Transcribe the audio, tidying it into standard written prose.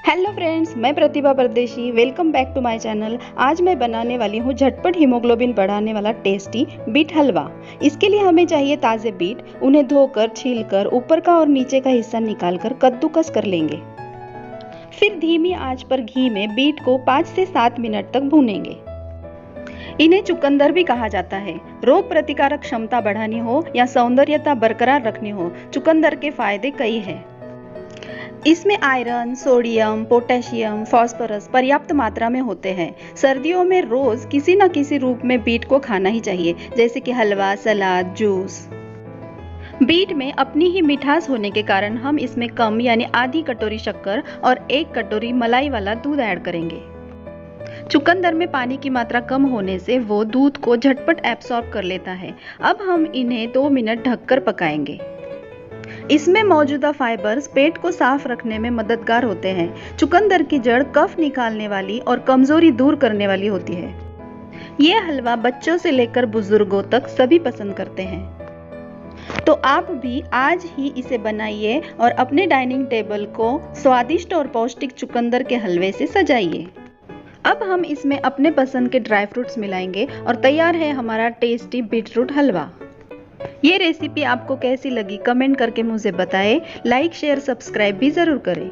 Hello friends, मैं Pratibha Pardeshi. Welcome back to my channel. आज मैं बनाने वाली हूँ झटपट हीमोग्लोबिन बढ़ाने वाला टेस्टी बीट हलवा। इसके लिए हमें चाहिए ताज़े बीट। उन्हें धोकर, छीलकर, ऊपर का और नीचे का हिस्सा निकालकर कद्दूकस कर लेंगे। फिर धीमी आंच पर घी में बीट को 5 से 7 मिनट तक भूनेंगे। इन्हें चुकंदर भी कहा जाता है। रोग प्रतिकारक क्षमता बढ़ानी हो या सौंदर्यता बरकरार रखनी हो, चुकंदर के फायदे कई हैं। इसमें आयरन, सोडियम, पोटेशियम, फास्फोरस पर्याप्त मात्रा में होते हैं। सर्दियों में रोज किसी न किसी रूप में बीट को खाना ही चाहिए, जैसे कि हलवा, सलाद, जूस। बीट में अपनी ही मिठास होने के कारण हम इसमें कम यानी आधी कटोरी शक्कर और 1 कटोरी मलाई वाला दूध ऐड करेंगे। चुकंदर में पानी की मात्रा कम होने से वो दूध को झटपट एब्सॉर्ब कर लेता है। अब हम इन्हें 2 मिनट ढककर पकाएंगे। इसमें मौजूदा फाइबर्स पेट को साफ रखने में मददगार होते हैं। चुकंदर की जड़ कफ निकालने वाली और कमजोरी दूर करने वाली होती है। ये हलवा बच्चों से लेकर बुजुर्गों तक सभी पसंद करते हैं। तो आप भी आज ही इसे बनाइए और अपने डाइनिंग टेबल को स्वादिष्ट और पौष्टिक चुकंदर के हलवे से सजाइए। अब हम इसमें अपने पसंद के ड्राई फ्रूट्स मिलाएंगे और तैयार है हमारा टेस्टी बीटरूट हलवा। ये रेसिपी आपको कैसी लगी कमेंट करके मुझे बताएं। लाइक, शेयर, सब्सक्राइब भी जरूर करें।